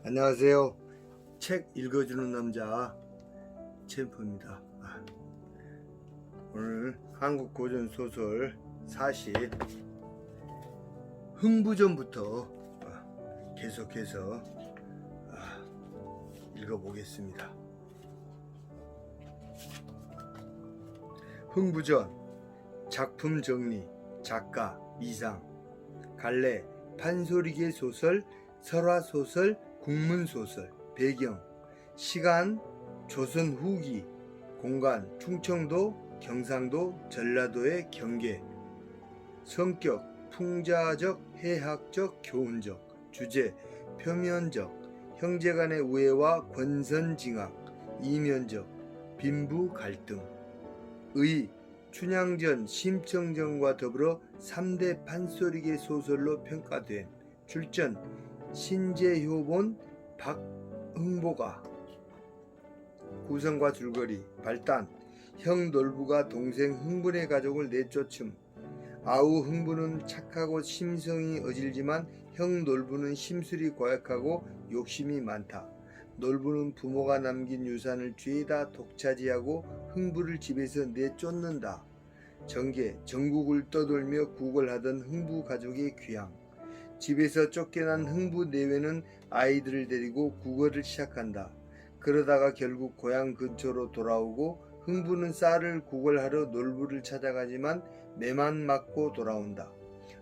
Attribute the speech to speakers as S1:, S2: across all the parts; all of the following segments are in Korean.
S1: 안녕하세요. 책 읽어주는 남자 챔프입니다. 오늘 한국 고전 소설 40 흥부전부터 계속해서 읽어보겠습니다. 흥부전 작품 정리 작가 미상 갈래 판소리계 소설 설화소설 국문소설 배경 시간 조선 후기 공간 충청도 경상도 전라도의 경계 성격 풍자적 해학적 교훈적 주제 표면적 형제간의 우애와 권선징악 이면적 빈부 갈등 의 춘향전 심청전과 더불어 3대 판소리계 소설로 평가된 출전 신재효본 박흥보가 구성과 줄거리 발단 형 놀부가 동생 흥분의 가족을 내쫓음 아우 흥부는 착하고 심성이 어질지만 형 놀부는 심술이 고약하고 욕심이 많다. 놀부는 부모가 남긴 유산을 죄다 독차지하고 흥부를 집에서 내쫓는다. 정계 전국을 떠돌며 구걸하던 흥부 가족의 귀향 집에서 쫓겨난 흥부 내외는 아이들을 데리고 구걸을 시작한다. 그러다가 결국 고향 근처로 돌아오고 흥부는 쌀을 구걸하러 놀부를 찾아가지만 매만 맞고 돌아온다.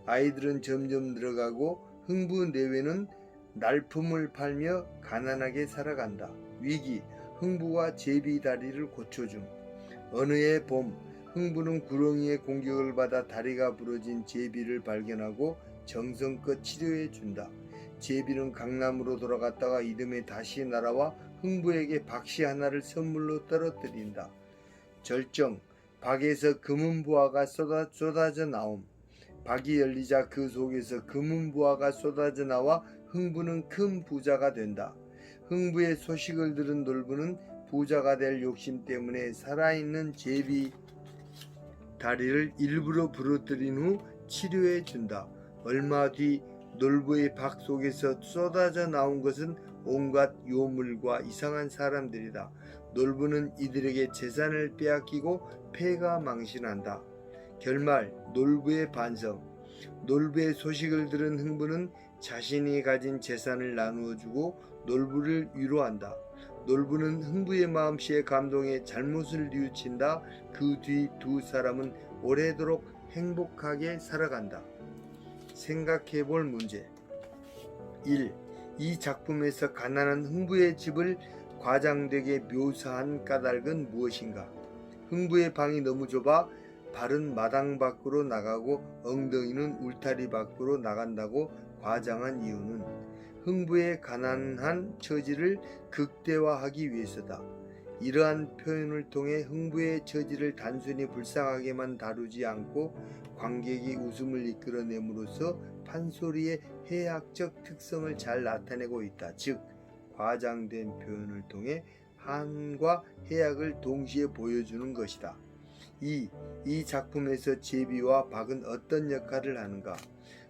S1: 아이들은 점점 늘어가고 흥부 내외는 날품을 팔며 가난하게 살아간다. 위기 흥부가 제비 다리를 고쳐줌. 어느 해 봄 흥부는 구렁이의 공격을 받아 다리가 부러진 제비를 발견하고 정성껏 치료해 준다. 제비는 강남으로 돌아갔다가 이듬해 다시 날아와 흥부에게 박씨 하나를 선물로 떨어뜨린다. 절정 박에서 금은부화가 쏟아져 나옴. 박이 열리자 그 속에서 금은부화가 쏟아져 나와 흥부는 큰 부자가 된다. 흥부의 소식을 들은 놀부는 부자가 될 욕심 때문에 살아있는 제비 다리를 일부러 부러뜨린 후 치료해 준다. 얼마 뒤 놀부의 박 속에서 쏟아져 나온 것은 온갖 요물과 이상한 사람들이다. 놀부는 이들에게 재산을 빼앗기고 폐가 망신한다. 결말 놀부의 반성 놀부의 소식을 들은 흥부는 자신이 가진 재산을 나누어 주고 놀부를 위로한다. 놀부는 흥부의 마음씨에 감동해 잘못을 뉘우친다. 그 뒤 두 사람은 오래도록 행복하게 살아간다. 생각해볼 문제 1. 이 작품에서 가난한 흥부의 집을 과장되게 묘사한 까닭은 무엇인가? 흥부의 방이 너무 좁아 발은 마당 밖으로 나가고 엉덩이는 울타리 밖으로 나간다고 과장한 이유는 흥부의 가난한 처지를 극대화하기 위해서다. 이러한 표현을 통해 흥부의 처지를 단순히 불쌍하게만 다루지 않고 관객이 웃음을 이끌어냄으로써 판소리의 해학적 특성을 잘 나타내고 있다. 즉, 과장된 표현을 통해 한과 해학을 동시에 보여주는 것이다. 2. 이 작품에서 제비와 박은 어떤 역할을 하는가?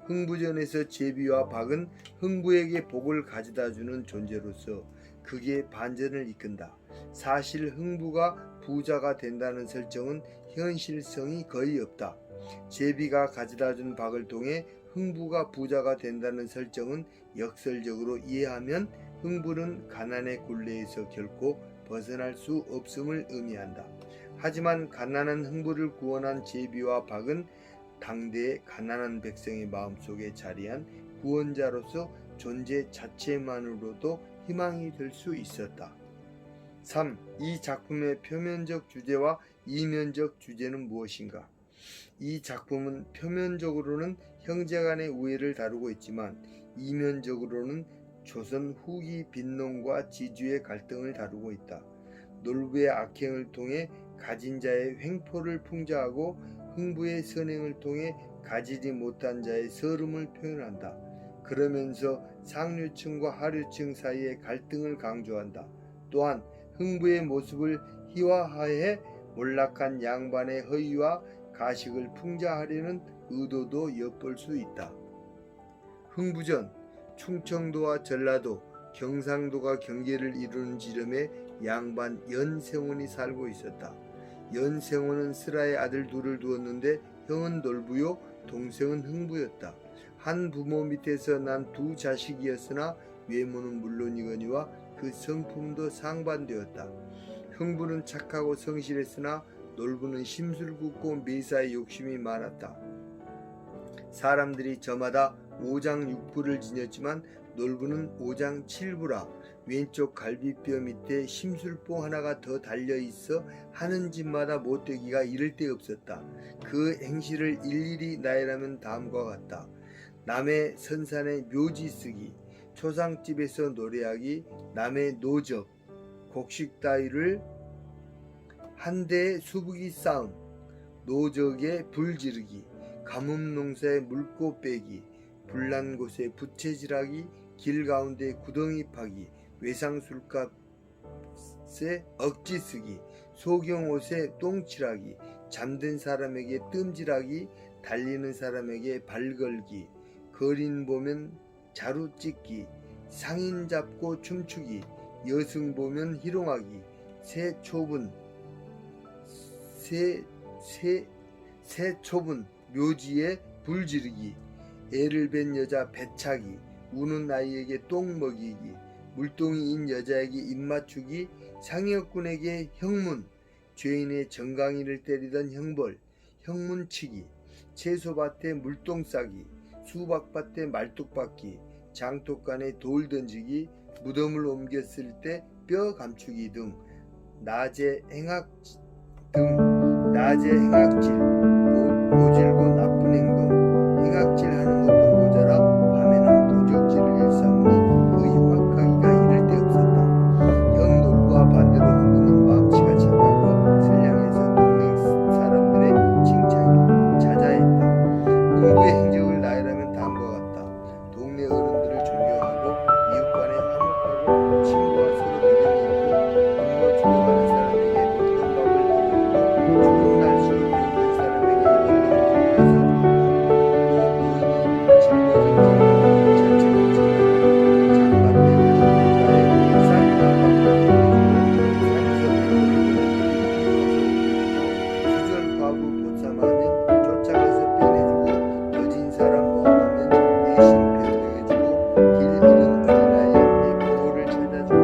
S1: 흥부전에서 제비와 박은 흥부에게 복을 가져다주는 존재로서 극의 반전을 이끈다. 사실 흥부가 부자가 된다는 설정은 현실성이 거의 없다. 제비가 가져다준 박을 통해 흥부가 부자가 된다는 설정은 역설적으로 이해하면 흥부는 가난의 굴레에서 결코 벗어날 수 없음을 의미한다. 하지만 가난한 흥부를 구원한 제비와 박은 당대의 가난한 백성의 마음속에 자리한 구원자로서 존재 자체만으로도 희망이 될 수 있었다. 3. 이 작품의 표면적 주제와 이면적 주제는 무엇인가? 이 작품은 표면적으로는 형제간의 우애를 다루고 있지만 이면적으로는 조선 후기 빈농과 지주의 갈등을 다루고 있다. 놀부의 악행을 통해 가진 자의 횡포를 풍자하고 흥부의 선행을 통해 가지지 못한 자의 서름을 표현한다. 그러면서 상류층과 하류층 사이의 갈등을 강조한다. 또한 흥부의 모습을 희화화해 몰락한 양반의 허위와 가식을 풍자하려는 의도도 엿볼 수 있다. 흥부전, 충청도와 전라도, 경상도가 경계를 이루는 지점에 양반 연생원이 살고 있었다. 연생원은 슬아의 아들 둘을 두었는데 형은 놀부요 동생은 흥부였다. 한 부모 밑에서 난 두 자식이었으나 외모는 물론이거니와 그 성품도 상반되었다. 흥부는 착하고 성실했으나 놀부는 심술궂고 매사에 욕심이 많았다. 사람들이 저마다 오장육부를 지녔지만 놀부는 오장칠부라. 왼쪽 갈비뼈 밑에 심술봉 하나가 더 달려있어 하는 짓마다 못되기가 이를 데 없었다. 그 행실을 일일이 나열하면 다음과 같다. 남의 선산에 묘지 쓰기, 초상집에서 노래하기, 남의 노적, 곡식 따위를 한대에 수북이 싸움, 노적에 불 지르기, 가뭄 농사에 물고 빼기, 불난 곳에 부채질하기, 길 가운데 구덩이 파기, 외상술값에 억지 쓰기, 소경옷에 똥칠하기, 잠든 사람에게 뜸질하기, 달리는 사람에게 발 걸기, 거린 보면 자루 찢기, 상인 잡고 춤추기, 여승 보면 희롱하기, 새 초분 묘지에 불 지르기, 애를 뵌 여자 배차기, 우는 아이에게 똥 먹이기, 물동이인 여자에게 입 맞추기, 상여꾼에게 형문, 죄인의 정강이를 때리던 형벌, 형문치기, 채소밭에 물똥 싸기, 수박밭에 말뚝 박기, 장독간에 돌 던지기, 무덤을 옮겼을 때 뼈 감추기 등 낮에 행악질, 모질고 나쁜 행동, 행악질하는 것도 모자라 밤에는 도적질을 일삼으니 그 흉악하기가 이를 데 없었다. 형 놀부와 반대로 흥부는 마음씨가 착하고 선량해서 동네 사람들의 칭찬이 자자했다. 흥부의 행적을 나열하면 다음과 같다. 동네 어른들을 존경하고 이웃 간에 화목하고 친구와 서로 믿음이 있고 굶어 죽어가는 사람에게 먹던 밥을 내려주고 추운 날씨로 병든 사람에게 먹는 물을 내서 또 노인이 짊어진 자책을 전하고 장밭에 가시물가에 쌀과 밥을 내려주고 산에서 배고프고 수절 과부 보쌈하면 쫓아가서 빼내주고 거진 사람 모험하면 대신 변명해주고 길 잃은 어린아이한테 부모를 찾아주고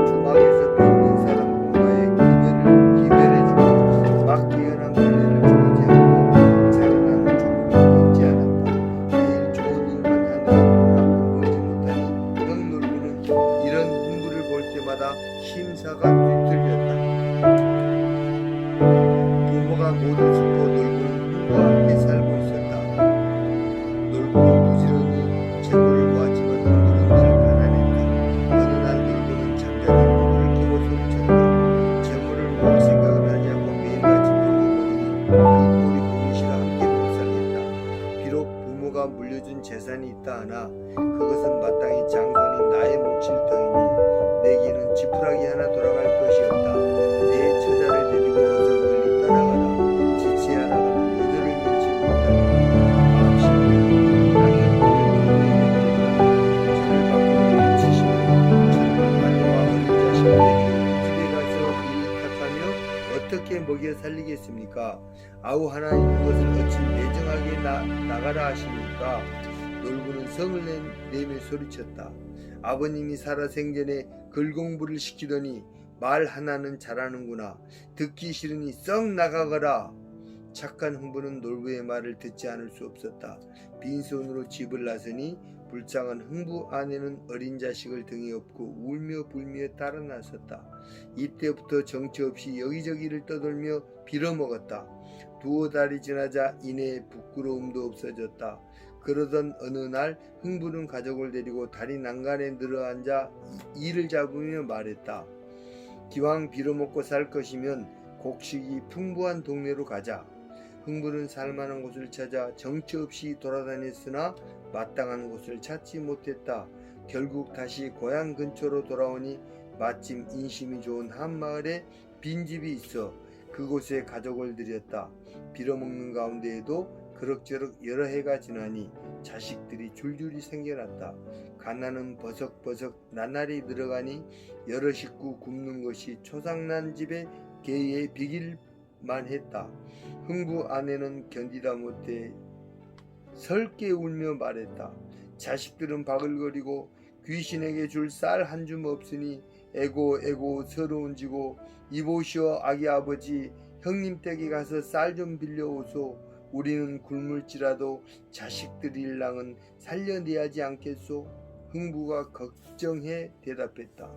S1: 주막에서 병든 사람 공과에 기별해주고 막 깨어난 벌레를 죽이지 않고 자라나는 조물을 꺾지 않았다. 매일 좋은 일만 하느라고 나쁜 벌지 못하니 형 놀부는 이런 흥부를 볼 때마다 심사가 뒤틀렸다. 부모가 모두 죽고 놀부는 흥부와 함께 살고 있었다. 놀부는 부지런히 재물을 모았지만 흥부는 늘 가난했다. 어느 날 놀부는 잠자는 흥부를 깨고 소리쳤다. 재물을 모을 생각은 하지 않고 매일같이 놀고 먹으니 그 꼴이 보기 싫어 함께 못 살겠다. 비록 부모가 물려준 재산이 있다 하나 그것은 마땅히 장손인 나의 몫일 터이니 내게는 지푸라기 하나 돌아갈 것이 없다. 내 처자를 데리고 어서 멀리 떠나가라. 지체하 나가는 여자를 면치 못하면 마음씨는 땅에 뿌려놓은 저를 밖으로 내치시면 젊은 아내와 어린 자식들에게 집에 가서 일을 탓하며 어떻게 먹여 살리겠습니까? 아우 하나님 그것을 어찌 매정하게 나가라 하십니까? 놀부는 성을 내며 소리쳤다. 아버님이 살아 생전에 글 공부를 시키더니 말 하나는 잘하는구나. 듣기 싫으니 썩 나가거라. 착한 흥부는 놀부의 말을 듣지 않을 수 없었다. 빈손으로 집을 나서니 불쌍한 흥부 아내는 어린 자식을 등에 업고 울며 불며 따라 나섰다. 이때부터 정처 없이 여기저기를 떠돌며 빌어먹었다. 두어 달이 지나자 이내에 부끄러움도 없어졌다. 그러던 어느 날 흥부는 가족을 데리고 다리 난간에 늘어앉아 이를 잡으며 말했다. 기왕 빌어먹고 살 것이면 곡식이 풍부한 동네로 가자. 흥부는 살만한 곳을 찾아 정처 없이 돌아다녔으나 마땅한 곳을 찾지 못했다. 결국 다시 고향 근처로 돌아오니 마침 인심이 좋은 한 마을에 빈집이 있어 그곳에 가족을 들였다. 빌어먹는 가운데에도 그럭저럭 여러 해가 지나니 자식들이 줄줄이 생겨났다. 가난은 버석버석 나날이 늘어가니 여러 식구 굶는 것이 초상난 집의 계에 비길만 했다. 흥부 아내는 견디다 못해 설게 울며 말했다. 자식들은 바글거리고 귀신에게 줄 쌀 한 줌 없으니 에고 서러운지고 이보시오 아기 아버지 형님 댁에 가서 쌀 좀 빌려오소. 우리는 굶을지라도 자식들일랑은 살려내야지 않겠소? 흥부가 걱정해 대답했다.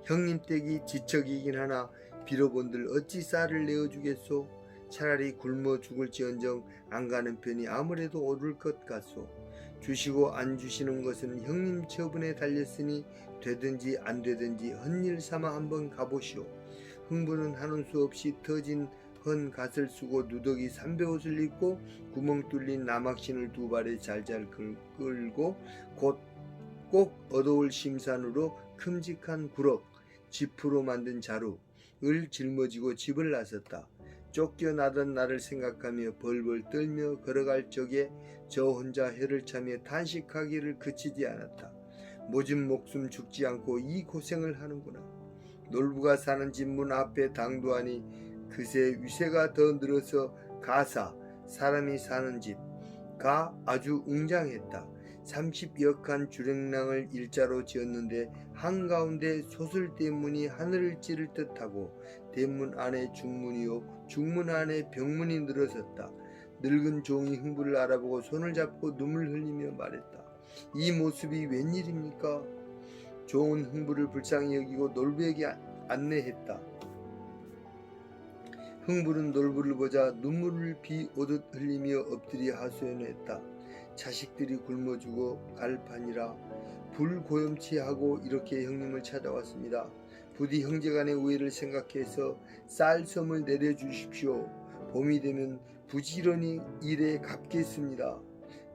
S1: 형님 댁이 지척이긴 하나 빌어본들 어찌 쌀을 내어주겠소? 차라리 굶어 죽을지언정 안 가는 편이 아무래도 옳을 것 같소. 주시고 안 주시는 것은 형님 처분에 달렸으니 되든지 안 되든지 헛일 삼아 한번 가보시오. 흥부는 하는 수 없이 터진 헌 갓을 쓰고 누더기 삼배옷을 입고 구멍 뚫린 나막신을 두 발에 잘잘 끌고 곧 꼭 얻어올 심산으로 큼직한 구럭, 지프로 만든 자루을 짊어지고 집을 나섰다. 쫓겨나던 나를 생각하며 벌벌 떨며 걸어갈 적에 저 혼자 혀를 차며 탄식하기를 그치지 않았다. 모진 목숨 죽지 않고 이 고생을 하는구나. 놀부가 사는 집 문 앞에 당도하니 그새 위세가 더 늘어서 가사 사람이 사는 집가 아주 웅장했다. 30여 칸 주랭랑을 일자로 지었는데 한가운데 소설대문이 하늘을 찌를 듯하고 대문 안에 중문이요 중문 안에 병문이 늘어섰다. 늙은 종이 흥부를 알아보고 손을 잡고 눈물 흘리며 말했다. 이 모습이 웬일입니까? 종은 흥부를 불쌍히 여기고 놀부에게 안내했다. 흥부는 놀부를 보자 눈물을 비오듯 흘리며 엎드려 하소연했다. 자식들이 굶어 죽어 갈 판이라 불고염치하고 이렇게 형님을 찾아왔습니다. 부디 형제간의 우애를 생각해서 쌀섬을 내려주십시오. 봄이 되면 부지런히 일에 갚겠습니다.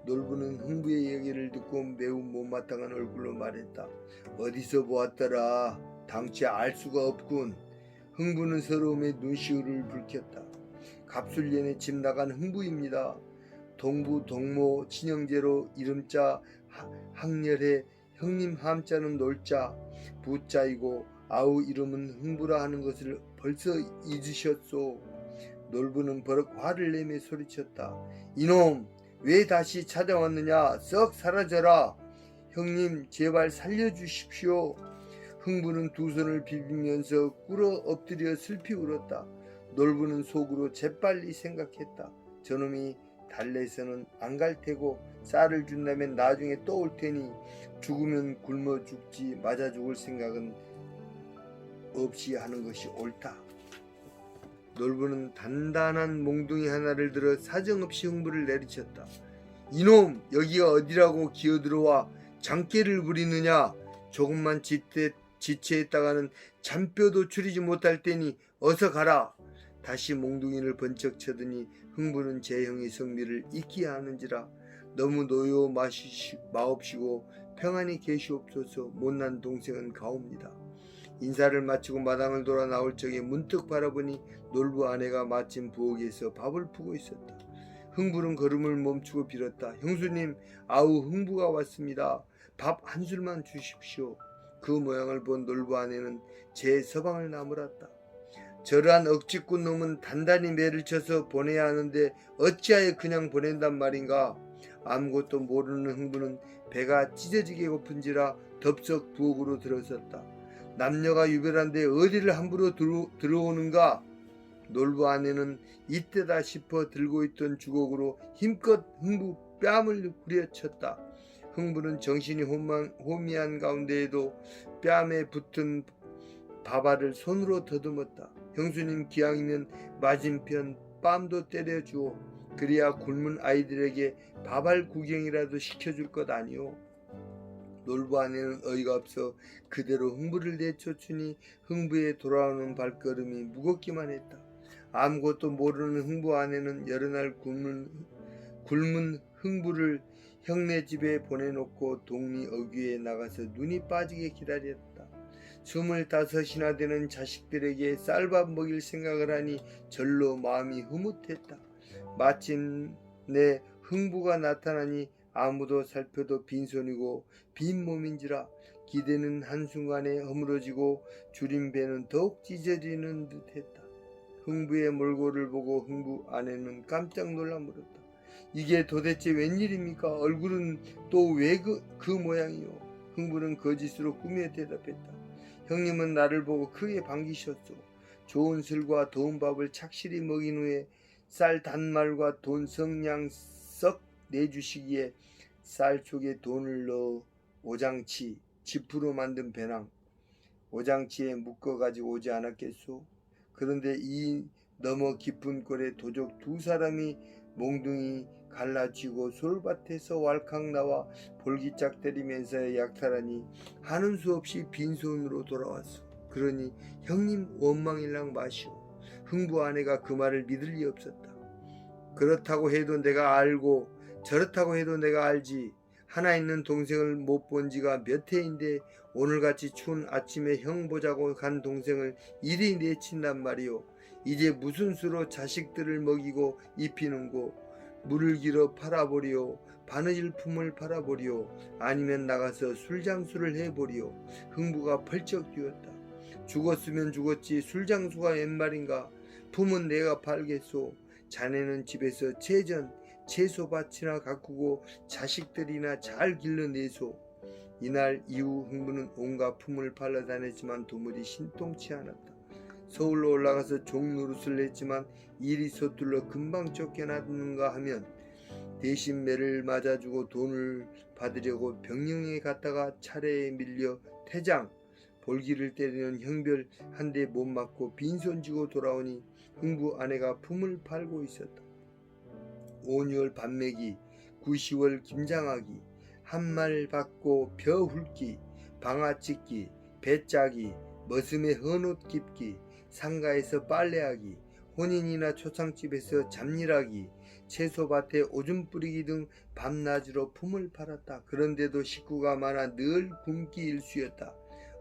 S1: 놀부는 흥부의 얘기를 듣고 매우 못마땅한 얼굴로 말했다. 어디서 보았더라. 당최 알 수가 없군. 흥부는 서러움에 눈시울을 붉혔다. 갑술년에 집 나간 흥부입니다. 동부 동모 친형제로 이름자 학렬해 형님 함자는 놀자 부자이고 아우 이름은 흥부라 하는 것을 벌써 잊으셨소. 놀부는 버럭 화를 내며 소리쳤다. 이놈 왜 다시 찾아왔느냐. 썩 사라져라. 형님 제발 살려주십시오. 흥부는 두 손을 비비면서 꿇어 엎드려 슬피 울었다. 놀부는 속으로 재빨리 생각했다. 저놈이 달래서는 안 갈 테고 쌀을 준다면 나중에 또 올 테니 죽으면 굶어 죽지 맞아 죽을 생각은 없이 하는 것이 옳다. 놀부는 단단한 몽둥이 하나를 들어 사정없이 흥부를 내리쳤다. 이놈 여기가 어디라고 기어들어와 장깨를 부리느냐. 조금만 지체했다가는 잔뼈도 추리지 못할 테니 어서 가라. 다시 몽둥이를 번쩍 쳐더니 흥부는 제 형의 성미를 잊기 하는지라. 너무 노여 마옵시고 평안히 계시옵소서. 못난 동생은 가옵니다. 인사를 마치고 마당을 돌아 나올 적에 문득 바라보니 놀부 아내가 마침 부엌에서 밥을 푸고 있었다. 흥부는 걸음을 멈추고 빌었다. 형수님, 아우 흥부가 왔습니다. 밥 한 술만 주십시오. 그 모양을 본 놀부 아내는 제 서방을 나무랐다. 저러한 억지꾼 놈은 단단히 매를 쳐서 보내야 하는데 어찌하여 그냥 보낸단 말인가. 아무것도 모르는 흥부는 배가 찢어지게 고픈지라 덥석 부엌으로 들어섰다. 남녀가 유별한데 어디를 함부로 들어오는가. 놀부 아내는 이때다 싶어 들고 있던 주걱으로 힘껏 흥부 뺨을 후려쳤다. 흥부는 정신이 호미한 가운데에도 뺨에 붙은 밥알을 손으로 더듬었다. 형수님 기왕이면 맞은편 뺨도 때려주오. 그래야 굶은 아이들에게 밥알 구경이라도 시켜줄 것 아니오. 놀부 아내는 어이가 없어 그대로 흥부를 내쫓으니 흥부의 돌아오는 발걸음이 무겁기만 했다. 아무것도 모르는 흥부 아내는 여러 날 굶은 흥부를 형네 집에 보내놓고 동리 어귀에 나가서 눈이 빠지게 기다렸다. 25이나 되는 자식들에게 쌀밥 먹일 생각을 하니 절로 마음이 흐뭇했다. 마침내 흥부가 나타나니 아무도 살펴도 빈손이고 빈몸인지라 기대는 한순간에 허물어지고 줄인 배는 더욱 찢어지는 듯했다. 흥부의 몰골을 보고 흥부 아내는 깜짝 놀라 물었다. 이게 도대체 웬일입니까? 얼굴은 또 왜 그 모양이요? 흥부는 거짓으로 꾸며 대답했다. 형님은 나를 보고 크게 반기셨소. 좋은 술과 더운 밥을 착실히 먹인 후에 쌀 단말과 돈 성냥 썩 내주시기에 쌀 속에 돈을 넣어 오장치, 지프로 만든 배낭, 오장치에 묶어가지고 오지 않았겠소? 그런데 이 너머 깊은 꼴에 도적 두 사람이 몽둥이 갈라쥐고 솔밭에서 왈칵 나와 볼기짝 때리면서 약탈하니 하는 수 없이 빈손으로 돌아왔소. 그러니 형님 원망일랑 마시오. 흥부 아내가 그 말을 믿을 리 없었다. 그렇다고 해도 내가 알고 저렇다고 해도 내가 알지. 하나 있는 동생을 못 본 지가 몇 해인데 오늘같이 추운 아침에 형 보자고 간 동생을 이리 내친단 말이오. 이제 무슨 수로 자식들을 먹이고 입히는고. 물을 길어 팔아보리오. 바느질품을 팔아보리오. 아니면 나가서 술장수를 해보리오. 흥부가 펄쩍 뛰었다. 죽었으면 죽었지 술장수가 웬 말인가. 품은 내가 팔겠소. 자네는 집에서 채소밭이나 가꾸고 자식들이나 잘 길러내소. 이날 이후 흥부는 온갖 품을 팔러 다녔지만 도무지 신통치 않았다. 서울로 올라가서 종노릇을 했지만 일이 서툴러 금방 쫓겨났는가 하면 대신 매를 맞아주고 돈을 받으려고 병영에 갔다가 차례에 밀려 퇴장, 볼기를 때리는 형별 한 대 못 맞고 빈손 쥐고 돌아오니 흥부 아내가 품을 팔고 있었다. 5월 반매기, 9, 10월 김장하기, 한말 받고 벼 훑기, 방아 찢기, 배 짜기, 머슴의 헌옷 깁기, 상가에서 빨래하기, 혼인이나 초상집에서 잡일하기, 채소밭에 오줌 뿌리기 등 밤낮으로 품을 팔았다. 그런데도 식구가 많아 늘 굶기 일쑤였다.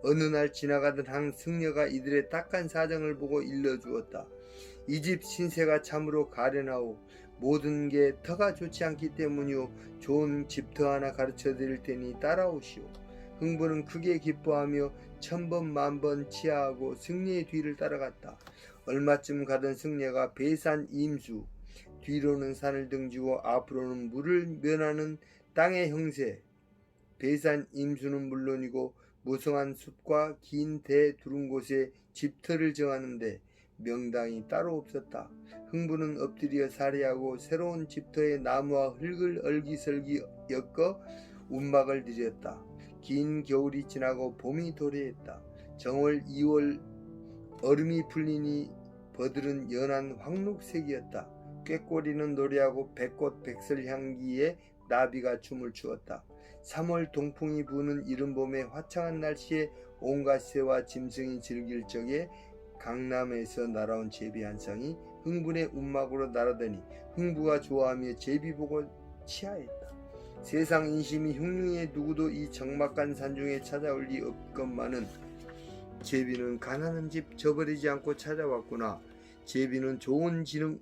S1: 어느 날 지나가던 한 승려가 이들의 딱한 사정을 보고 일러주었다. 이 집 신세가 참으로 가련하오. 모든 게 터가 좋지 않기 때문이오. 좋은 집터 하나 가르쳐 드릴 테니 따라오시오. 흥부는 크게 기뻐하며 천번 만번 치하하고 승려의 뒤를 따라갔다. 얼마쯤 가던 승려가 배산 임수, 뒤로는 산을 등지고 앞으로는 물을 면하는 땅의 형세, 배산 임수는 물론이고 무성한 숲과 긴 대 두른 곳에 집터를 정하는데 명당이 따로 없었다. 흥부는 엎드려 살해하고 새로운 집터에 나무와 흙을 얼기설기 엮어 운막을 들였다. 긴 겨울이 지나고 봄이 도래했다. 정월 2월 얼음이 풀리니 버들은 연한 황록색이었다. 꾀꼬리는 노래하고 백꽃 백설 향기에 나비가 춤을 추었다. 3월 동풍이 부는 이른 봄의 화창한 날씨에 온갖 새와 짐승이 즐길 적에 강남에서 날아온 제비 한 쌍이 흥분의 운막으로 날아다니 흥부가 좋아하며 제비 보고 치하했다. 세상 인심이 흉흉해 누구도 이 적막한 산중에 찾아올 리 없건만은 제비는 가난한 집 저버리지 않고 찾아왔구나. 제비는 좋은 진흙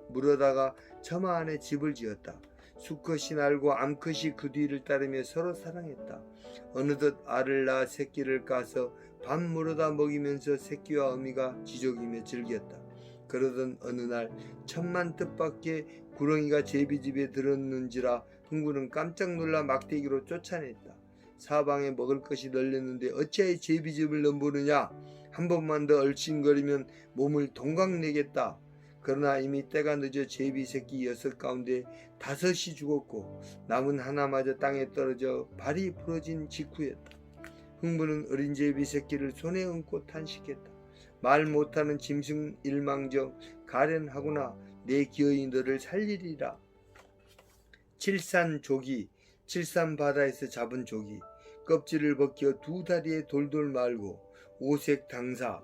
S1: 물어다가 처마 안에 집을 지었다. 수컷이 날고 암컷이 그 뒤를 따르며 서로 사랑했다. 어느덧 알을 낳아 새끼를 까서 밥 물어다 먹이면서 새끼와 어미가 지족이며 즐겼다. 그러던 어느 날 천만 뜻밖의 구렁이가 제비집에 들었는지라 흥부는 깜짝 놀라 막대기로 쫓아냈다. 사방에 먹을 것이 널렸는데 어찌하여 제비집을 넘보느냐. 한 번만 더 얼씬거리면 몸을 동강내겠다. 그러나 이미 때가 늦어 제비 새끼 6 가운데 5이 죽었고 남은 하나마저 땅에 떨어져 발이 부러진 직후였다. 흥부는 어린 제비 새끼를 손에 얹고 탄식했다. 말 못하는 짐승 일망정 가련하구나. 내 기어이 너를 살리리라. 칠산조기, 칠산바다에서 잡은 조기, 껍질을 벗겨 두 다리에 돌돌 말고 오색 당사,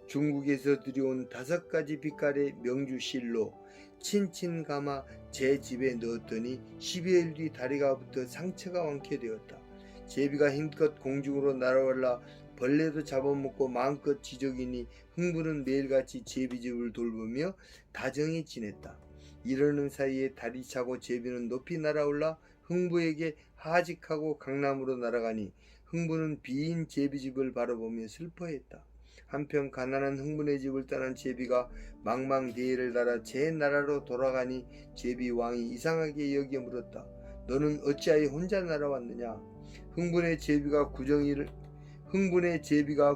S1: 중국에서 들여온 5가지 빛깔의 명주실로 친친 감아 제 집에 넣었더니 12일 뒤 다리가 붙어 상처가 완쾌되었다. 제비가 힘껏 공중으로 날아올라 벌레도 잡아먹고 마음껏 지저귀니 흥부는 매일같이 제비집을 돌보며 다정히 지냈다. 이러는 사이에 달이 차고 제비는 높이 날아올라 흥부에게 하직하고 강남으로 날아가니 흥부는 비인 제비집을 바라보며 슬퍼했다. 한편 가난한 흥분의 집을 떠난 제비가 망망대해를 날아 제 나라로 돌아가니 제비 왕이 이상하게 여겨 물었다. 너는 어찌하여 혼자 날아왔느냐? 흥분의 제비가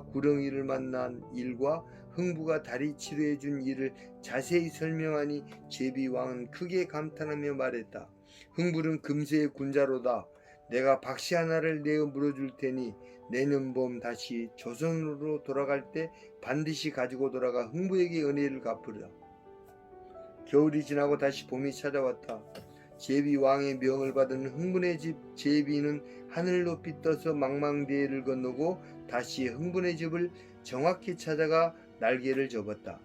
S1: 구렁이를 만난 일과 흥부가 다리 치료해 준 일을 자세히 설명하니 제비 왕은 크게 감탄하며 말했다. 흥부는 금세의 군자로다. 내가 박씨 하나를 내어 물어줄 테니 내년 봄 다시 조선으로 돌아갈 때 반드시 가지고 돌아가 흥부에게 은혜를 갚으라. 겨울이 지나고 다시 봄이 찾아왔다. 제비 왕의 명을 받은 흥분의 집 제비는 하늘 높이 떠서 망망대해를 건너고 다시 흥분의 집을 정확히 찾아가 날개를 접었다.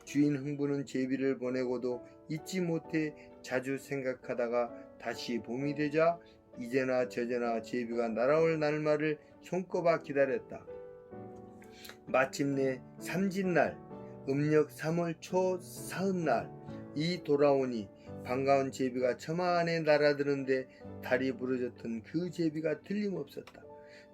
S1: 주인 흥부는 제비를 보내고도 잊지 못해 자주 생각하다가 다시 봄이 되자 이제나 저제나 제비가 날아올 날만을 손꼽아 기다렸다. 마침내 삼진날 음력 3월 초 사흔날이 돌아오니 반가운 제비가 처마 안에 날아드는데 달이 부러졌던 그 제비가 틀림없었다.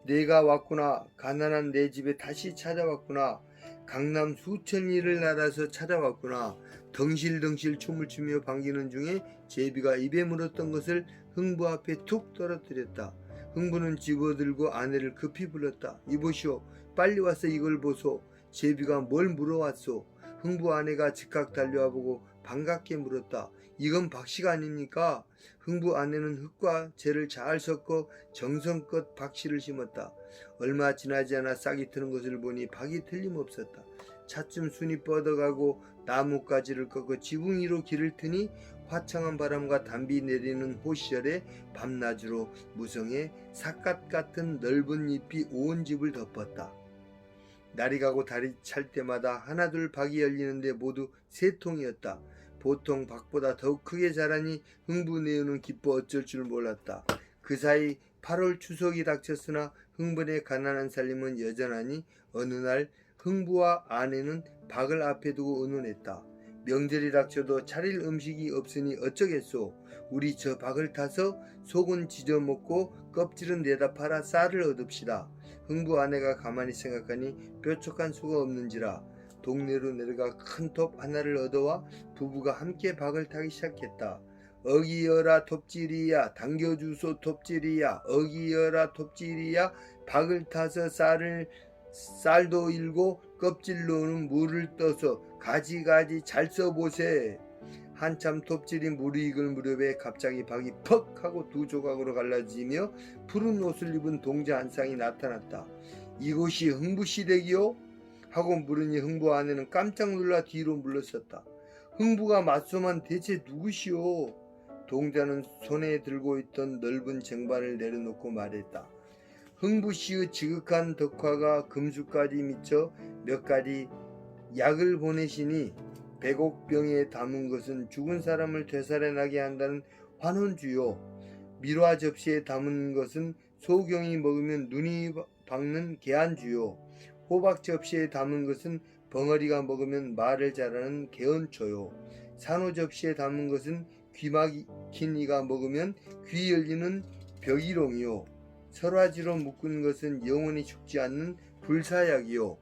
S1: 내가 왔구나. 가난한 내 집에 다시 찾아왔구나. 강남 수천 리를 날아서 찾아왔구나. 덩실덩실 춤을 추며 반기는 중에 제비가 입에 물었던 것을 흥부 앞에 툭 떨어뜨렸다. 흥부는 집어들고 아내를 급히 불렀다. 이보시오. 빨리 와서 이걸 보소. 제비가 뭘 물어왔소. 흥부 아내가 즉각 달려와 보고 반갑게 물었다. 이건 박씨가 아닙니까? 흥부 아내는 흙과 재를 잘 섞어 정성껏 박씨를 심었다. 얼마 지나지 않아 싹이 트는 것을 보니 박이 틀림없었다. 차츰 순이 뻗어가고 나뭇가지를 꺾어 지붕 위로 길을 트니 화창한 바람과 단비 내리는 호시절에 밤낮으로 무성해 삿갓 같은 넓은 잎이 온 집을 덮었다. 날이 가고 달이 찰 때마다 하나둘 박이 열리는데 모두 세 통이었다. 보통 박보다 더욱 크게 자라니 흥부 내우는 기뻐 어쩔 줄 몰랐다. 그 사이 8월 추석이 닥쳤으나 흥분의 가난한 살림은 여전하니 어느 날 흥부와 아내는 박을 앞에 두고 의논했다. 명절이 닥쳐도 차릴 음식이 없으니 어쩌겠소. 우리 저 박을 타서 속은 지져 먹고 껍질은 내다 팔아 쌀을 얻읍시다. 흥부 아내가 가만히 생각하니 뾰족한 수가 없는지라 동네로 내려가 큰 톱 하나를 얻어와 부부가 함께 박을 타기 시작했다. 어기여라 톱질이야 당겨주소 톱질이야 어기여라 톱질이야 박을 타서 쌀도 일고 껍질로는 물을 떠서 가지가지 잘 써보세. 한참 톱질이 무르익을 무렵에 갑자기 박이 퍽 하고 두 조각으로 갈라지며 푸른 옷을 입은 동자 한 쌍이 나타났다. 이곳이 흥부시댁이요? 하고 물으니 흥부 아내는 깜짝 놀라 뒤로 물러섰다. 흥부가 맞소만 대체 누구시오? 동자는 손에 들고 있던 넓은 쟁반을 내려놓고 말했다. 흥부씨의 지극한 덕화가 금수까지 미쳐 몇 가지 약을 보내시니 백옥병에 담은 것은 죽은 사람을 되살아나게 한다는 환원주요. 밀화 접시에 담은 것은 소경이 먹으면 눈이 밝는 계안주요. 호박 접시에 담은 것은 벙어리가 먹으면 말을 잘하는 개언초요. 산호 접시에 담은 것은 귀 막힌 이가 먹으면 귀 열리는 벽이롱이요. 설화지로 묶은 것은 영원히 죽지 않는 불사약이요.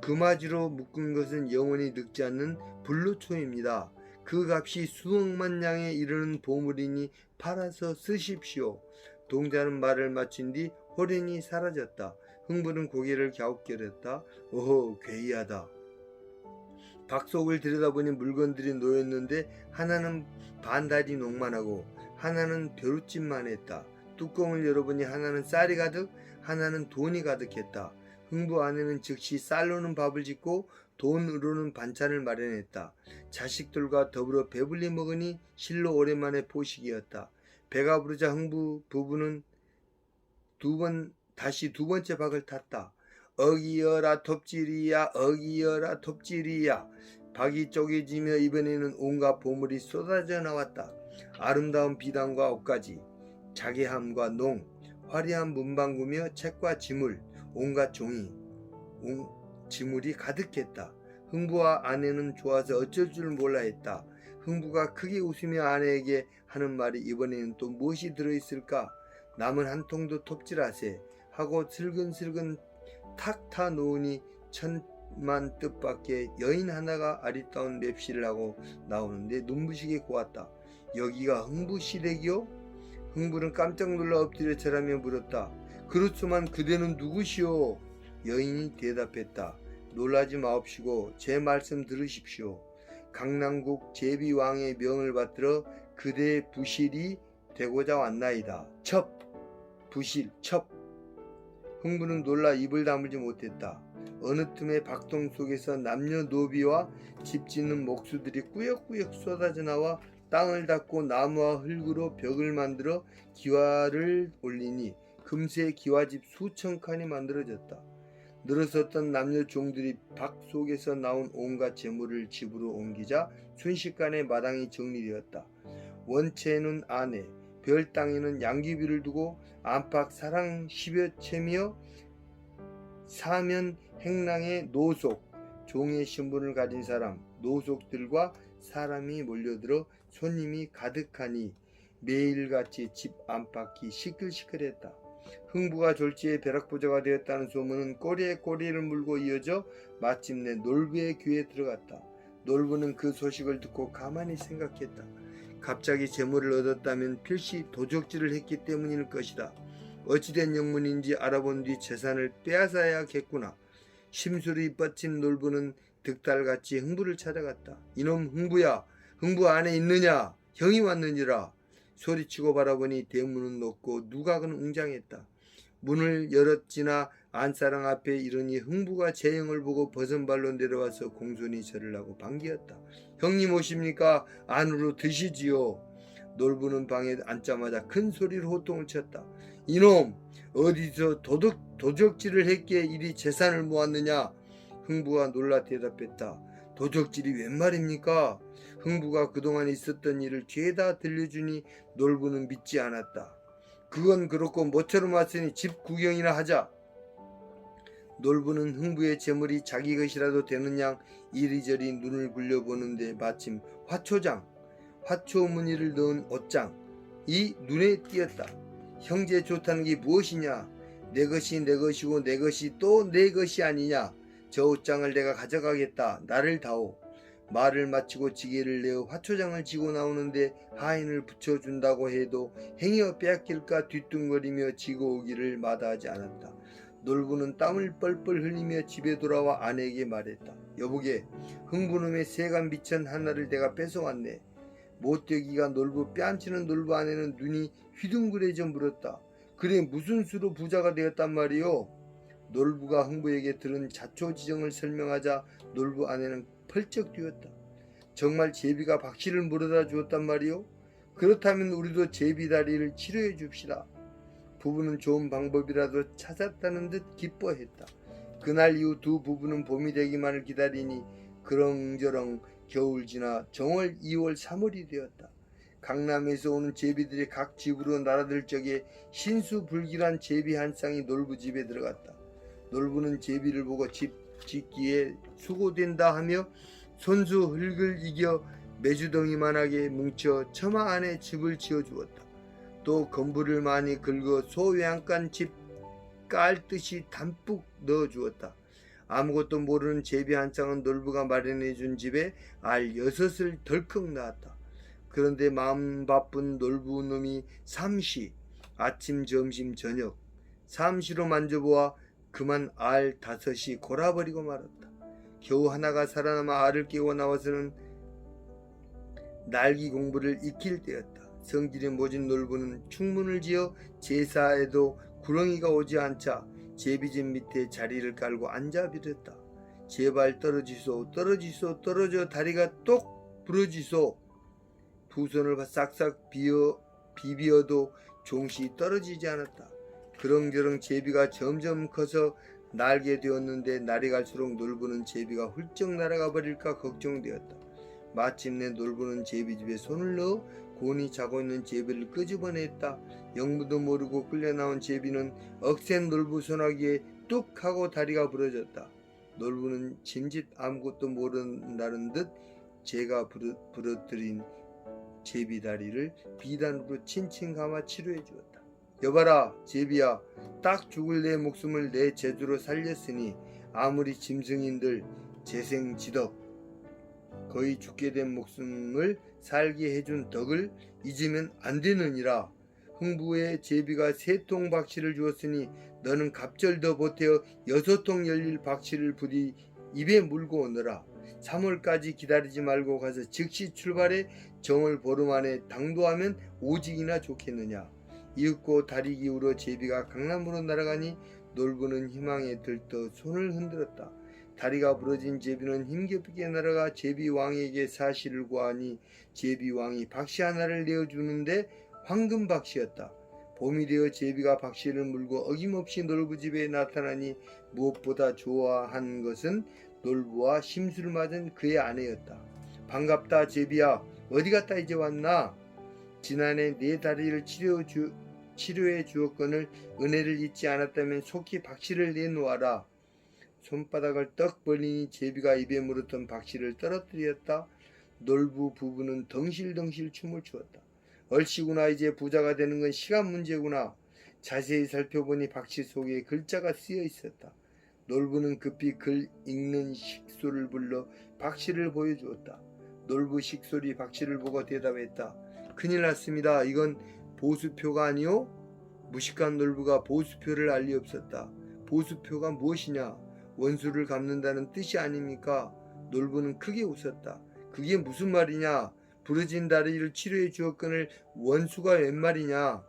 S1: 금화지로 묶은 것은 영원히 늙지 않는 불로초입니다. 그 값이 수억만 양에 이르는 보물이니 팔아서 쓰십시오. 동자는 말을 마친 뒤 호련히 사라졌다. 흥부는 고개를 갸웃거렸다. 오호, 괴이하다. 박속을 들여다보니 물건들이 놓였는데 하나는 반다리 녹만하고 하나는 벼룩집만 했다. 뚜껑을 열어보니 하나는 쌀이 가득, 하나는 돈이 가득했다. 흥부 아내는 즉시 쌀로는 밥을 짓고 돈으로는 반찬을 마련했다. 자식들과 더불어 배불리 먹으니 실로 오랜만에 포식이었다. 배가 부르자 흥부 부부는 다시 두 번째 박을 탔다. 어기여라 톱질이야 어기여라 톱질이야. 박이 쪼개지며 이번에는 온갖 보물이 쏟아져 나왔다. 아름다운 비단과 옷가지, 자개함과 농, 화려한 문방구며 책과 지물, 온갖 지물이 가득했다. 흥부와 아내는 좋아서 어쩔 줄 몰라 했다. 흥부가 크게 웃으며 아내에게 하는 말이 이번에는 또 무엇이 들어있을까? 남은 한 통도 톱질하세 하고 슬근슬근 탁 타 놓으니 천만 뜻밖의 여인 하나가 아리따운 맵시를 하고 나오는데 눈부시게 고왔다. 여기가 흥부 시댁이요? 흥부는 깜짝 놀라 엎드려 절하며 물었다. 그렇소만 그대는 누구시오? 여인이 대답했다. 놀라지 마옵시고 제 말씀 들으십시오. 강남국 제비왕의 명을 받들어 그대의 부실이 되고자 왔나이다. 첩! 부실, 첩! 흥부는 놀라 입을 다물지 못했다. 어느 틈에 박동 속에서 남녀노비와 집짓는 목수들이 꾸역꾸역 쏟아져 나와 땅을 닦고 나무와 흙으로 벽을 만들어 기와를 올리니 금세 기와집 수천 칸이 만들어졌다. 늘어섰던 남녀 종들이 박 속에서 나온 온갖 재물을 집으로 옮기자 순식간에 마당이 정리되었다. 원채에는 아내, 별 땅에는 양귀비를 두고 안팎 사랑 10여 채며 사면 행랑의 노속, 종의 신분을 가진 사람, 노속들과 사람이 몰려들어 손님이 가득하니 매일같이 집 안팎이 시끌시끌했다. 흥부가 졸지에 벼락부자가 되었다는 소문은 꼬리에 꼬리를 물고 이어져 마침내 놀부의 귀에 들어갔다. 놀부는 그 소식을 듣고 가만히 생각했다. 갑자기 재물을 얻었다면 필시 도적질을 했기 때문일 것이다. 어찌된 영문인지 알아본 뒤 재산을 빼앗아야겠구나. 심술이 뻗친 놀부는 득달같이 흥부를 찾아갔다. 이놈 흥부야, 흥부 안에 있느냐? 형이 왔느니라. 소리치고 바라보니 대문은 높고 누각은 웅장했다. 문을 열었지나 안사랑 앞에 이르니 흥부가 재영을 보고 벗은 발로 내려와서 공손히 절을 하고 반기었다. 형님 오십니까? 안으로 드시지요. 놀부는 방에 앉자마자 큰 소리로 호통을 쳤다. 이놈! 어디서 도적질을 했기에 이리 재산을 모았느냐? 흥부가 놀라 대답했다. 도적질이 웬 말입니까? 흥부가 그동안 있었던 일을 죄다 들려주니 놀부는 믿지 않았다. 그건 그렇고 모처럼 왔으니 집 구경이나 하자. 놀부는 흥부의 재물이 자기 것이라도 되는 양 이리저리 눈을 굴려보는데 마침 화초 무늬를 넣은 옷장이 눈에 띄었다. 형제 좋다는 게 무엇이냐? 내 것이 내 것이고 내 것이 또 내 것이 아니냐? 저 옷장을 내가 가져가겠다. 나를 다오. 말을 마치고 지게를 내어 화초장을 지고 나오는데 하인을 붙여준다고 해도 행여 빼앗길까 뒤뚱거리며 지고 오기를 마다하지 않았다. 놀부는 땀을 뻘뻘 흘리며 집에 돌아와 아내에게 말했다. 여보게, 흥부놈의 세간 비천 하나를 내가 뺏어왔네. 못되기가 놀부 뺨치는 놀부 아내는 눈이 휘둥그레져 물었다. 그래 무슨 수로 부자가 되었단 말이오? 놀부가 흥부에게 들은 자초지정을 설명하자 놀부 아내는 펄쩍 뛰었다. 정말 제비가 박씨를 물어다 주었단 말이오? 그렇다면 우리도 제비 다리를 치료해 줍시다. 부부는 좋은 방법이라도 찾았다는 듯 기뻐했다. 그날 이후 두 부부는 봄이 되기만을 기다리니 그렁저렁 겨울 지나 정월 2월 3월이 되었다. 강남에서 오는 제비들이 각 집으로 날아들 적에 신수불길한 제비 한 쌍이 놀부 집에 들어갔다. 놀부는 제비를 보고 집 짓기에 수고된다 하며 손수 흙을 이겨 메주덩이만하게 뭉쳐 처마 안에 집을 지어주었다. 또 건부를 많이 긁어 소 외양간 집 깔듯이 담뿍 넣어주었다. 아무것도 모르는 제비 한 쌍은 놀부가 마련해준 집에 알 6을 덜컥 낳았다. 그런데 마음 바쁜 놀부 놈이 삼시, 아침 점심 저녁 삼시로 만져보아 그만 알 5이 골아버리고 말았다. 겨우 하나가 살아남아 알을 깨고 나와서는 날기 공부를 익힐 때였다. 성질이 모진 놀부는 충문을 지어 제사에도 구렁이가 오지 않자 제비집 밑에 자리를 깔고 앉아 빌었다. 제발 떨어지소, 떨어지소, 떨어져 다리가 똑 부러지소. 두 손을 싹싹 비비어도 종시 떨어지지 않았다. 그렁저렁 제비가 점점 커서 날게 되었는데 날이 갈수록 놀부는 제비가 훌쩍 날아가 버릴까 걱정되었다. 마침내 놀부는 제비집에 손을 넣어 곤히 자고 있는 제비를 끄집어냈다. 영무도 모르고 끌려나온 제비는 억센 놀부 손아귀에 뚝 하고 다리가 부러졌다. 놀부는 짐짓 아무것도 모른다는 듯 제가 부러뜨린 제비다리를 비단으로 칭칭 감아 치료해 주었다. 여봐라 제비야, 딱 죽을 내 목숨을 내 제주로 살렸으니 아무리 짐승인들 재생지덕 거의 죽게 된 목숨을 살게 해준 덕을 잊으면 안 되느니라. 흥부에 제비가 3통 박씨를 주었으니 너는 갑절더 보태어 6통 열릴 박씨를 부디 입에 물고 오너라. 3월까지 기다리지 말고 가서 즉시 출발해 정월 보름 안에 당도하면 오직이나 좋겠느냐. 이윽고 다리 기울어 제비가 강남으로 날아가니 놀부는 희망에 들떠 손을 흔들었다. 다리가 부러진 제비는 힘겹게 날아가 제비왕에게 사실을 구하니 제비왕이 박씨 하나를 내어주는데 황금 박씨였다. 봄이 되어 제비가 박씨를 물고 어김없이 놀부 집에 나타나니 무엇보다 좋아한 것은 놀부와 심술 맞은 그의 아내였다. 반갑다 제비야, 어디 갔다 이제 왔나? 지난해 내 다리를 치료해 주었거늘 은혜를 잊지 않았다면 속히 박씨를 내놓아라. 손바닥을 떡 벌리니 제비가 입에 물었던 박씨를 떨어뜨렸다. 놀부 부부는 덩실덩실 춤을 추었다. 얼씨구나, 이제 부자가 되는 건 시간 문제구나. 자세히 살펴보니 박씨 속에 글자가 쓰여 있었다. 놀부는 급히 글 읽는 식소를 불러 박씨를 보여주었다. 놀부 식솔이 박씨를 보고 대답했다. 큰일 났습니다. 이건 보수표가 아니오? 무식한 놀부가 보수표를 알 리 없었다. 보수표가 무엇이냐? 원수를 갚는다는 뜻이 아닙니까? 놀부는 크게 웃었다. 그게 무슨 말이냐? 부러진 다리를 치료해 주었거늘 원수가 웬 말이냐?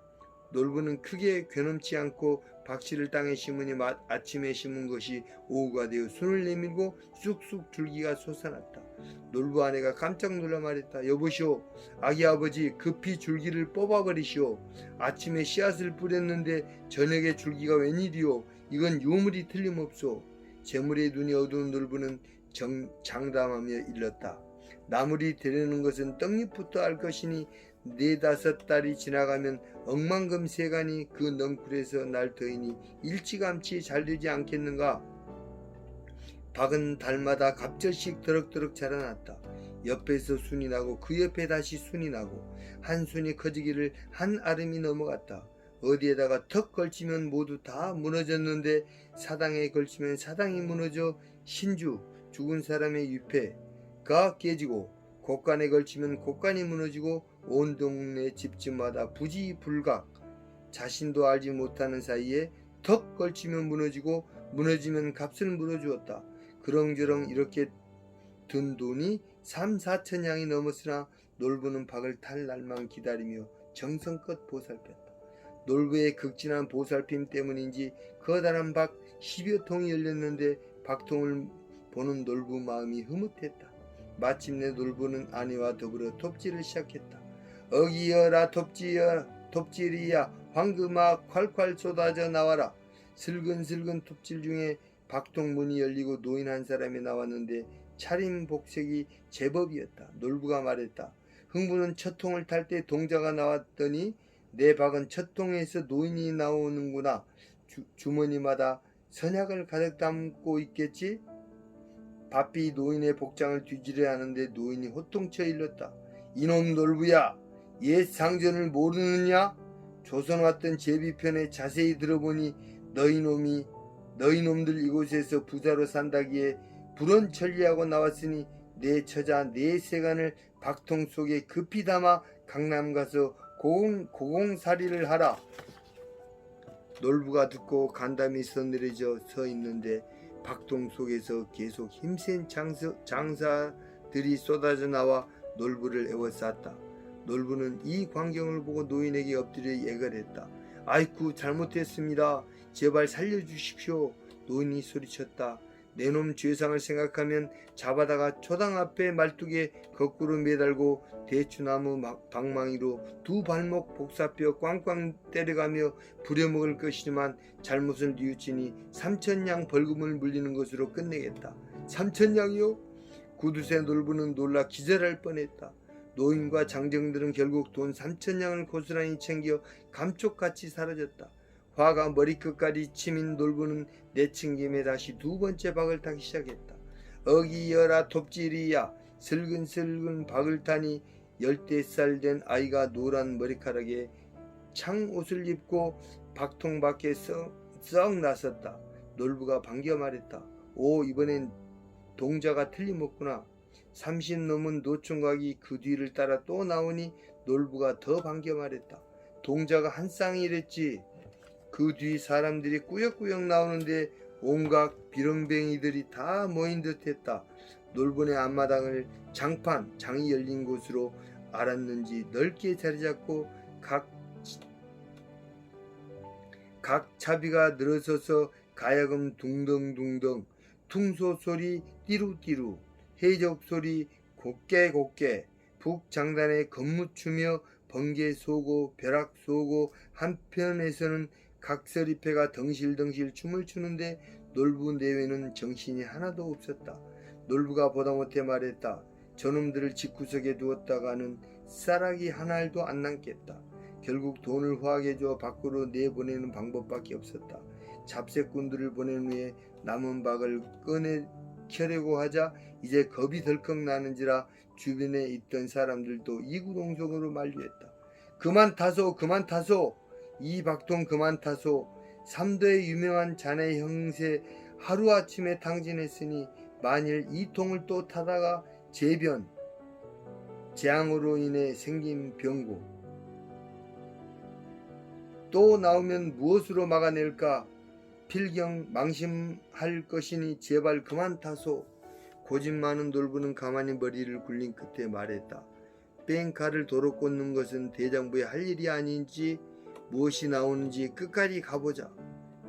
S1: 놀부는 크게 괴넘지 않고 박씨를 땅에 심으니 아침에 심은 것이 오후가 되어 손을 내밀고 쑥쑥 줄기가 솟아났다. 놀부 아내가 깜짝 놀라 말했다. 여보시오, 아기 아버지 급히 줄기를 뽑아버리시오. 아침에 씨앗을 뿌렸는데 저녁에 줄기가 웬일이오? 이건 유물이 틀림없소. 재물의 눈이 어두운 놀부는 장담하며 일렀다. 나물이 되려는 것은 떡잎부터 알 것이니 4-5달이 지나가면 억만금세간이 그 넝쿨에서 날 터이니 일찌감치 잘 되지 않겠는가? 박은 달마다 갑절씩 더럭더럭 자라났다. 옆에서 순이 나고 그 옆에 다시 순이 나고 한 순이 커지기를 한 아름이 넘어갔다. 어디에다가 턱 걸치면 모두 다 무너졌는데 사당에 걸치면 사당이 무너져 신주 죽은 사람의 유패가 깨지고 곳간에 걸치면 곳간이 무너지고 온 동네 집집마다 부지불각. 자신도 알지 못하는 사이에 턱 걸치면 무너지고 무너지면 값을 물어주었다. 그렁저렁 이렇게 든 돈이 3-4천냥이 넘었으나 놀부는 박을 탈 날만 기다리며 정성껏 보살폈다. 놀부의 극진한 보살핌 때문인지 커다란 박 10여 통이 열렸는데 박통을 보는 놀부 마음이 흐뭇했다. 마침내 놀부는 아내와 더불어 톱질을 시작했다. 어기여라 톱질이야 황금아 콸콸 쏟아져 나와라. 슬근슬근 톱질 중에 박통 문이 열리고 노인 한 사람이 나왔는데 차림 복색이 제법이었다. 놀부가 말했다. 흥부는 첫 통을 탈 때 동자가 나왔더니 내 박은 첫 통에서 노인이 나오는구나. 주머니마다 선약을 가득 담고 있겠지? 바삐 노인의 복장을 뒤지려 하는데 노인이 호통쳐 일렀다. 이놈 놀부야, 옛 상전을 모르느냐? 조선 왔던 제비편에 자세히 들어보니 너희 놈들 이곳에서 부자로 산다기에 불언 천리하고 나왔으니 내 처자 내 세간을 박통 속에 급히 담아 강남 가서 고공살이를 하라. 놀부가 듣고 간담이 서늘해져 서 있는데 박통 속에서 계속 힘센 장사들이 쏟아져 나와 놀부를 에워쌌다. 놀부는 이 광경을 보고 노인에게 엎드려 예걸했다. 아이쿠 잘못했습니다. 제발 살려주십시오. 노인이 소리쳤다. 내 놈 죄상을 생각하면 잡아다가 초당 앞에 말뚝에 거꾸로 매달고 대추나무 방망이로 2 발목 복사뼈 꽝꽝 때려가며 부려먹을 것이지만 잘못을 뉘우치니 3천냥 벌금을 물리는 것으로 끝내겠다. 3천냥이요? 구두쇠 놀부는 놀라 기절할 뻔했다. 노인과 장정들은 결국 돈 3천냥을 고스란히 챙겨 감쪽같이 사라졌다. 화가 머리끝까지 치민 놀부는 내친 김에 다시 2번째 박을 타기 시작했다. 어기여라 톱질이야 슬근슬근 박을 타니 10살 된 아이가 노란 머리카락에 창옷을 입고 박통 밖에 썩 나섰다. 놀부가 반겨 말했다. 오, 이번엔 동자가 틀림없구나. 30 넘은 노총각이 그 뒤를 따라 또 나오니 놀부가 더 반겨 말했다. 동자가 한 쌍이랬지. 그 뒤 사람들이 꾸역꾸역 나오는데 온갖 비렁뱅이들이 다 모인 듯했다. 놀부네 앞마당을 장이 열린 곳으로 알았는지 넓게 자리잡고 각 차비가 늘어서서 가야금 둥덩둥덩, 퉁소 소리 띠루띠루, 해적 소리 곱게 북장단에 건무추며 번개 쏘고 벼락 쏘고, 한편에서는 각설이패가 덩실덩실 춤을 추는데 놀부 내외는 정신이 하나도 없었다. 놀부가 보다못해 말했다. 저놈들을 집구석에 두었다가는 쌀아기 한 알도 안 남겠다. 결국 돈을 후하게 줘 밖으로 내보내는 방법밖에 없었다. 잡새꾼들을 보낸 후에 남은 박을 꺼내켜려고 하자 이제 겁이 덜컥 나는지라 주변에 있던 사람들도 이구동성으로 만류했다. 그만 타소! 이 박통 그만 타소! 삼도의 유명한 자네 형세 하루아침에 당진했으니 만일 이 통을 또 타다가 재앙으로 인해 생긴 병고 또 나오면 무엇으로 막아낼까? 필경 망심할 것이니 제발 그만 타소. 고집 많은 놀부는 가만히 머리를 굴린 끝에 말했다. 뺑칼을 도로 꽂는 것은 대장부의 할 일이 아닌지 무엇이 나오는지 끝까지 가보자.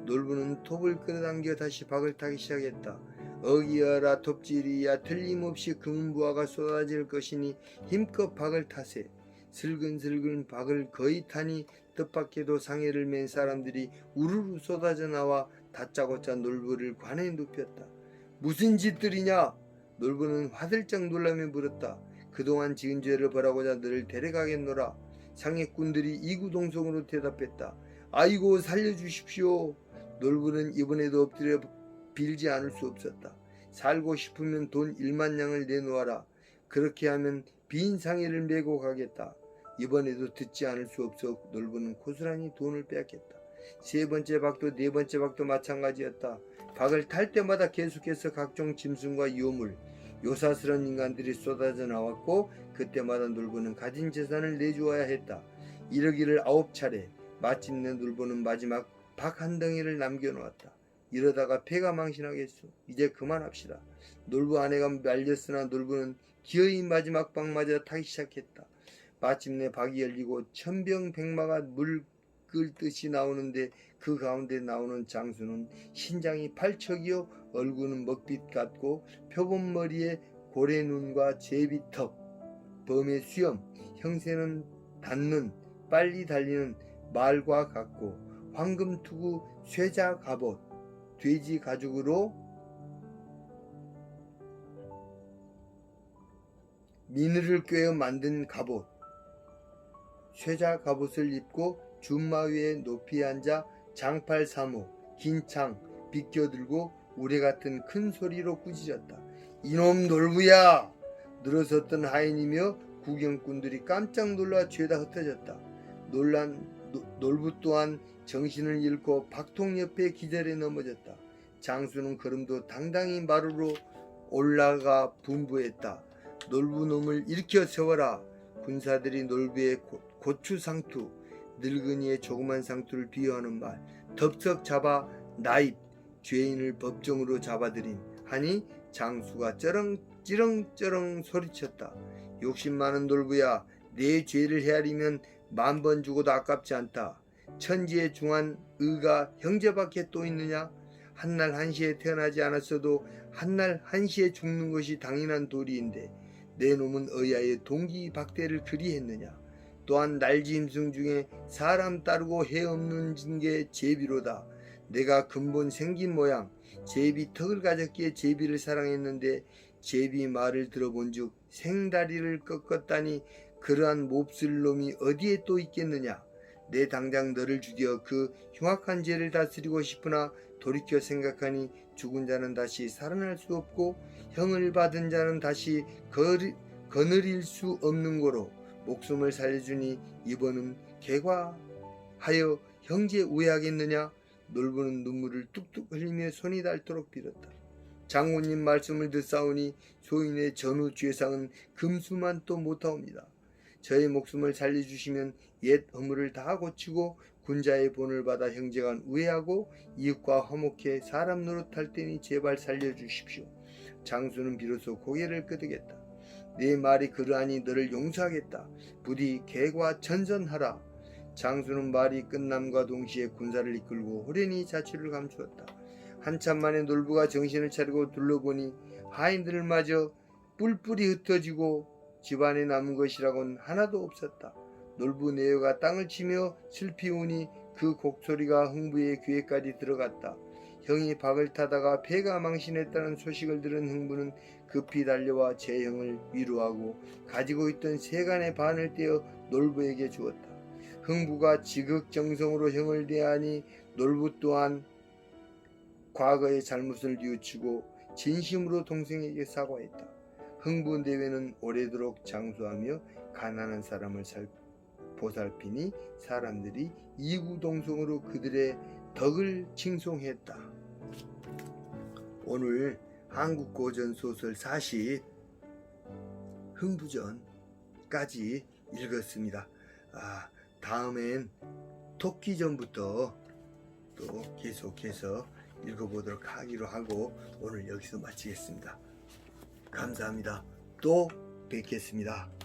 S1: 놀부는 톱을 끌어당겨 다시 박을 타기 시작했다. 어기여라 톱질이야, 틀림없이 금은부하가 쏟아질 것이니 힘껏 박을 타세. 슬근슬근 박을 거의 타니 뜻밖에도 상해를 맨 사람들이 우르르 쏟아져 나와 다짜고짜 놀부를 관에 눕혔다. 무슨 짓들이냐? 놀부는 화들짝 놀라며 물었다. 그동안 지은 죄를 벌하고자 너를 데려가겠노라. 상해꾼들이 이구동성으로 대답했다. 아이고, 살려주십시오. 놀부는 이번에도 엎드려 빌지 않을 수 없었다. 살고 싶으면 돈 1만냥을 내놓아라. 그렇게 하면 빈 상해를 메고 가겠다. 이번에도 듣지 않을 수 없어 놀부는 고스란히 돈을 빼앗겼다. 세 번째 박도 네 번째 박도 마찬가지였다. 박을 탈 때마다 계속해서 각종 짐승과 유물, 요사스런 인간들이 쏟아져 나왔고 그때마다 놀부는 가진 재산을 내주어야 했다. 이러기를 9차례. 마침내 놀부는 마지막 박 한 덩이를 남겨놓았다. 이러다가 폐가 망신하겠소. 이제 그만합시다. 놀부 아내가 말렸으나 놀부는 기어이 마지막 박마저 타기 시작했다. 마침내 박이 열리고 천병백마가 물 끓듯이 나오는데 그 가운데 나오는 장수는 신장이 팔척이요 얼굴은 먹빛 같고 표범머리에 고래눈과 제비턱, 범의 수염, 형세는 닿는 빨리 달리는 말과 같고 황금투구 쇠자 갑옷, 돼지 가죽으로 미늘을 꿰어 만든 갑옷, 쇠자 갑옷을 입고 준마 위에 높이 앉아 장팔 사모, 긴 창 비껴들고 우레같은 큰 소리로 꾸짖었다. 이놈 놀부야! 늘어섰던 하인이며 구경꾼들이 깜짝 놀라 죄다 흩어졌다. 놀부 또한 정신을 잃고 박통 옆에 기절해 넘어졌다. 장수는 걸음도 당당히 마루로 올라가 분부했다. 놀부 놈을 일으켜 세워라. 군사들이 놀부의 고추상투, 늙은이의 조그만 상투를 비유하는 말, 덥석 잡아 나입, 죄인을 법정으로 잡아들인 하니 장수가 찌렁찌렁 소리쳤다. 욕심 많은 놀부야, 내 죄를 헤아리면 10,000번 죽어도 아깝지 않다. 천지의 중한 의가 형제밖에 또 있느냐? 한날 한시에 태어나지 않았어도 한날 한시에 죽는 것이 당연한 도리인데 내 놈은 어야의 동기박대를 그리 했느냐? 또한 날짐승 중에 사람 따르고 해 없는 게 제비로다. 내가 근본 생긴 모양 제비 턱을 가졌기에 제비를 사랑했는데 제비 말을 들어본 즉 생다리를 꺾었다니 그러한 몹쓸 놈이 어디에 또 있겠느냐? 내 당장 너를 죽여 그 흉악한 죄를 다스리고 싶으나 돌이켜 생각하니 죽은 자는 다시 살아날 수 없고 형을 받은 자는 다시 거느릴 수 없는 거로 목숨을 살려주니 이번은 개과하여 형제 우애하겠느냐. 놀부는 눈물을 뚝뚝 흘리며 손이 닳도록 빌었다. 장군님 말씀을 듣사오니 소인의 전후 죄상은 금수만 또 못하옵니다. 저의 목숨을 살려주시면 옛 허물을 다 고치고 군자의 본을 받아 형제간 우애하고 이웃과 화목해 사람 노릇할 때니 제발 살려주십시오. 장수는 비로소 고개를 끄덕였다. 네 말이 그러하니 너를 용서하겠다. 부디 개과 전전하라. 장수는 말이 끝남과 동시에 군사를 이끌고 호련히 자취를 감추었다. 한참 만에 놀부가 정신을 차리고 둘러보니 하인들을 맞아 뿔뿔이 흩어지고 집안에 남은 것이라곤 하나도 없었다. 놀부 내여가 땅을 치며 슬피 우니 그 곡소리가 흥부의 귀에까지 들어갔다. 형이 박을 타다가 배가 망신했다는 소식을 들은 흥부는 급히 달려와 제 형을 위로하고 가지고 있던 세간의 반을 떼어 놀부에게 주었다. 흥부가 지극정성으로 형을 대하니 놀부 또한 과거의 잘못을 뉘우치고 진심으로 동생에게 사과했다. 흥부 내외는 오래도록 장수하며 가난한 사람을 보살피니 사람들이 이구동성으로 그들의 덕을 칭송했다. 오늘 한국고전소설 40 흥부전까지 읽었습니다. 다음엔 토끼전부터 또 계속해서 읽어보도록 하기로 하고 오늘 여기서 마치겠습니다. 감사합니다. 또 뵙겠습니다.